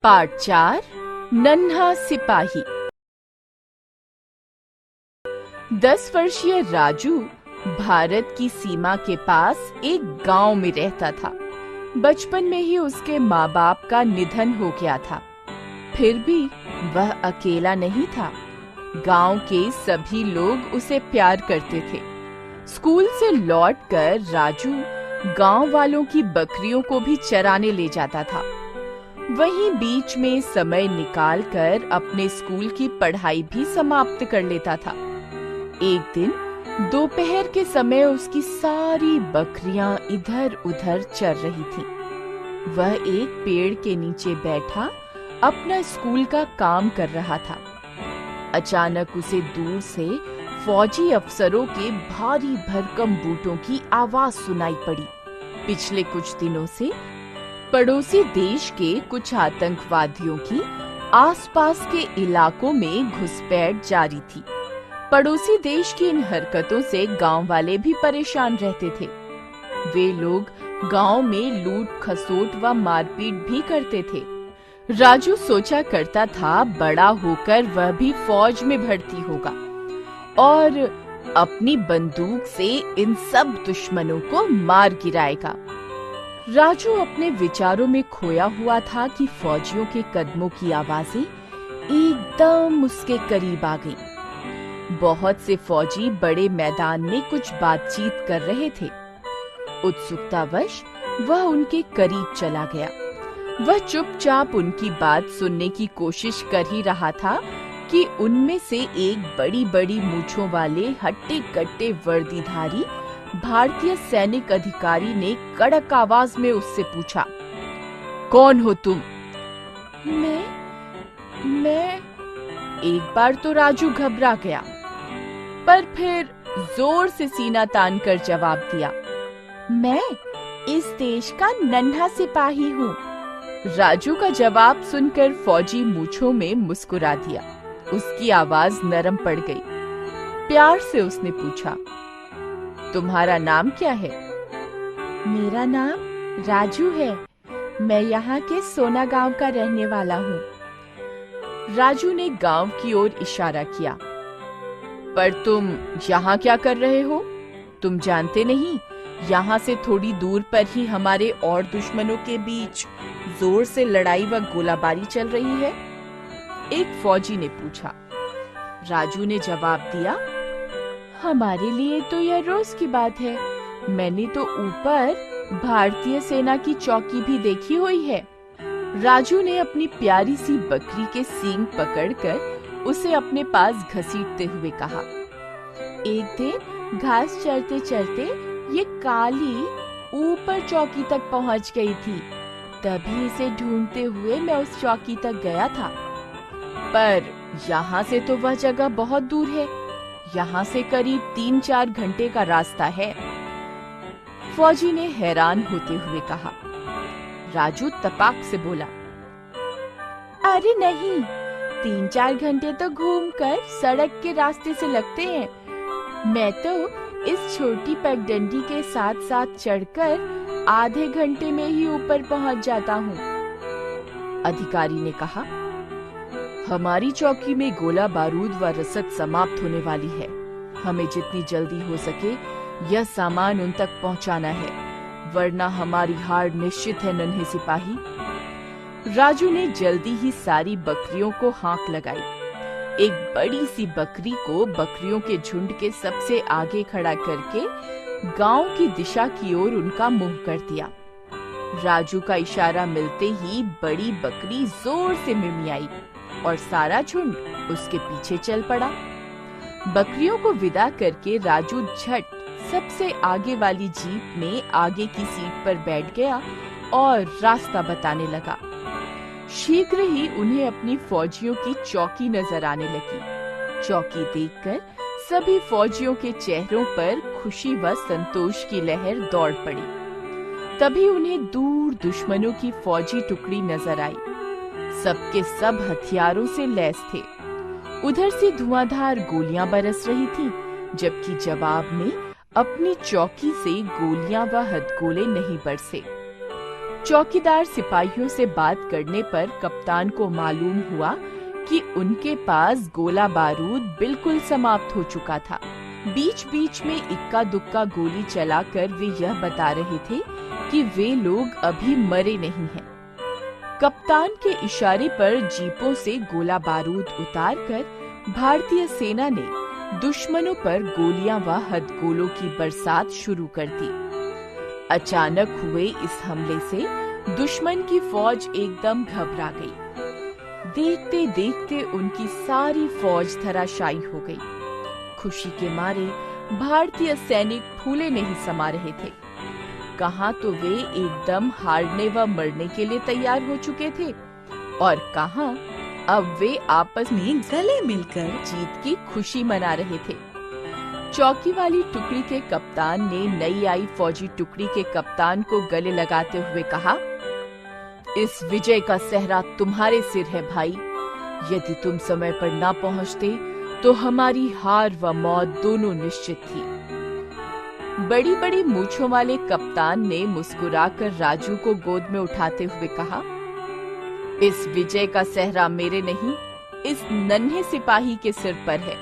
Part 4 नन्हा सिपाही। 10 वर्षीय राजू भारत की सीमा के पास एक गांव में रहता था। बचपन में ही उसके माँ बाप का निधन हो गया था। फिर भी वह अकेला नहीं था। गांव के सभी लोग उसे प्यार करते थे। स्कूल से लौटकर राजू गांव वालों की बकरियों को भी चराने ले जाता था। वहीं बीच में समय निकालकर अपने स्कूल की पढ़ाई भी समाप्त कर लेता था। एक दिन दोपहर के समय उसकी सारी बकरियां इधर-उधर चर रही थीं। वह एक पेड़ के नीचे बैठा अपना स्कूल का काम कर रहा था। अचानक उसे दूर से फौजी अफसरों के भारी भरकम बूटों की आवाज सुनाई पड़ी। पिछले कुछ दिनों से पड़ोसी देश के कुछ आतंकवादियों की आसपास के इलाकों में घुसपैठ जारी थी। पड़ोसी देश की इन हरकतों से गांव वाले भी परेशान रहते थे। वे लोग गांव में लूट खसोट व मारपीट भी करते थे। राजू सोचा करता था बड़ा होकर वह भी फौज में भर्ती होगा और अपनी बंदूक से इन सब दुश्मनों को मार गिराएगा। राजू अपने विचारों में खोया हुआ था कि फौजियों के कदमों की आवाजें एकदम उसके करीब आ गईं। बहुत से फौजी बड़े मैदान में कुछ बातचीत कर रहे थे। उत्सुकतावश वह उनके करीब चला गया। वह चुपचाप उनकी बात सुनने की कोशिश कर ही रहा था कि उनमें से एक बड़ी-बड़ी मूंछों वाले हट्टे-कट्टे वर्दीधारी भारतीय सैनिक अधिकारी ने कड़क आवाज में उससे पूछा, कौन हो तुम? मैं एक बार तो राजू घबरा गया, पर फिर जोर से सीना तानकर जवाब दिया, मैं इस देश का नन्हा सिपाही हूँ। राजू का जवाब सुनकर फौजी मूंछों में मुस्कुरा दिया। उसकी आवाज नरम पड़ गई। प्यार से उसने पूछा, तुम्हारा नाम क्या है? मेरा नाम राजू है। मैं यहाँ के सोना गांव का रहने वाला हूँ। राजू ने गांव की ओर इशारा किया। पर तुम यहाँ क्या कर रहे हो? तुम जानते नहीं, यहाँ से थोड़ी दूर पर ही हमारे और दुश्मनों के बीच जोर से लड़ाई व गोलाबारी चल रही है? एक फौजी ने पूछा। राजू ने जवाब दिया, हमारे लिए तो यह रोज की बात है। मैंने तो ऊपर भारतीय सेना की चौकी भी देखी हुई है। राजू ने अपनी प्यारी सी बकरी के सींग पकड़कर उसे अपने पास घसीटते हुए कहा। एक दिन घास चरते-चरते ये काली ऊपर चौकी तक पहुंच गई थी। तभी इसे ढूंढते हुए मैं उस चौकी तक गया था। पर यहाँ से तो वह जगह बहुत दूर है। यहाँ से करीब 3-4 घंटे का रास्ता है। फौजी ने हैरान होते हुए कहा। राजू तपाक से बोला, अरे नहीं, 3-4 घंटे तो घूमकर सड़क के रास्ते से लगते हैं। मैं तो इस छोटी पगडंडी के साथ साथ चढ़कर आधे घंटे में ही ऊपर पहुंच जाता हूँ। अधिकारी ने कहा, हमारी चौकी में गोला बारूद व रसद समाप्त होने वाली है। हमें जितनी जल्दी हो सके यह सामान उन तक पहुंचाना है, वरना हमारी हार निश्चित है नन्हे सिपाही। राजू ने जल्दी ही सारी बकरियों को हाँक लगाई। एक बड़ी सी बकरी को बकरियों के झुंड के सबसे आगे खड़ा करके गांव की दिशा की ओर उनका मुंह कर दिया। राजू का इशारा मिलते ही बड़ी बकरी जोर से मिमियाई और सारा झुंड उसके पीछे चल पड़ा। बकरियों को विदा करके राजू झट सबसे आगे वाली जीप में आगे की सीट पर बैठ गया और रास्ता बताने लगा। शीघ्र ही उन्हें अपनी फौजियों की चौकी नजर आने लगी। चौकी देखकर सभी फौजियों के चेहरों पर खुशी व संतोष की लहर दौड़ पड़ी। तभी उन्हें दूर दुश्मनों की फौजी टुकड़ी नजर आई। सबके सब हथियारों से लैस थे। उधर से धुआंधार गोलियां बरस रही थीं, जबकि जवाब में अपनी चौकी से गोलियां व हथगोले नहीं बरसे। चौकीदार सिपाहियों से बात करने पर कप्तान को मालूम हुआ कि उनके पास गोला बारूद बिल्कुल समाप्त हो चुका था। बीच बीच में इक्का दुक्का गोली चलाकर वे यह बता रहे थे कि वे लोग अभी मरे नहीं हैं। कप्तान के इशारे पर जीपों से गोला बारूद उतारकर भारतीय सेना ने दुश्मनों पर गोलियां व हथगोलों की बरसात शुरू कर दी। अचानक हुए इस हमले से दुश्मन की फौज एकदम घबरा गई। देखते देखते उनकी सारी फौज धराशायी हो गई। खुशी के मारे भारतीय सैनिक फूले नहीं समा रहे थे। कहां तो वे एकदम हारने व मरने के लिए तैयार हो चुके थे और कहां अब वे आपस में गले मिलकर जीत की खुशी मना रहे थे। चौकी वाली टुकड़ी के कप्तान ने नई आई फौजी टुकड़ी के कप्तान को गले लगाते हुए कहा, इस विजय का सेहरा तुम्हारे सिर है भाई। यदि तुम समय पर ना पहुंचते तो हमारी हार व मौत दोनों निश्चित थी। बड़ी बड़ी मूंछों वाले कप्तान ने मुस्कुराकर राजू को गोद में उठाते हुए कहा, इस विजय का सेहरा मेरे नहीं, इस नन्हे सिपाही के सिर पर है।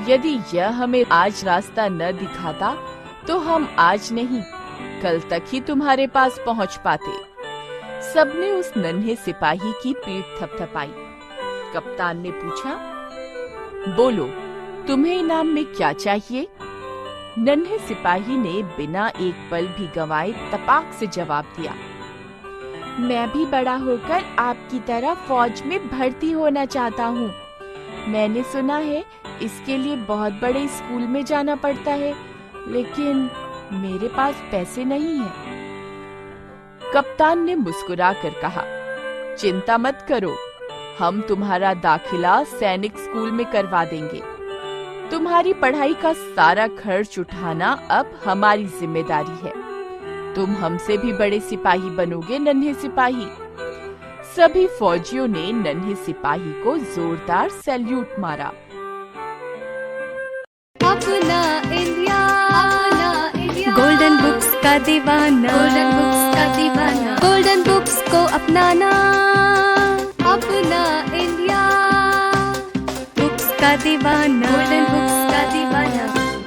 यदि यह हमें आज रास्ता न दिखाता तो हम आज नहीं कल तक ही तुम्हारे पास पहुंच पाते। सबने उस नन्हे सिपाही की पीठ थपथपाई। कप्तान ने पूछा, बोलो तुम्हें इनाम में क्या चाहिए? नन्हे सिपाही ने बिना एक पल भी गंवाए तपाक से जवाब दिया, मैं भी बड़ा होकर आपकी तरह फौज में भर्ती होना चाहता हूँ। मैंने सुना है इसके लिए बहुत बड़े स्कूल में जाना पड़ता है, लेकिन मेरे पास पैसे नहीं है। कप्तान ने मुस्कुराकर कहा, चिंता मत करो, हम तुम्हारा दाखिला सैनिक स्कूल में करवा देंगे। तुम्हारी पढ़ाई का सारा खर्च उठाना अब हमारी जिम्मेदारी है। तुम हमसे भी बड़े सिपाही बनोगे नन्हे सिपाही। सभी फौजियों ने नन्हे सिपाही को जोरदार सैल्यूट मारा। अपना इंडिया, गोल्डन बुक्स का दीवाना, गोल्डन बुक्स का दीवाना, गोल्डन बुक्स को अपनाना। अपना इंडिया, बुक्स का दीवाना।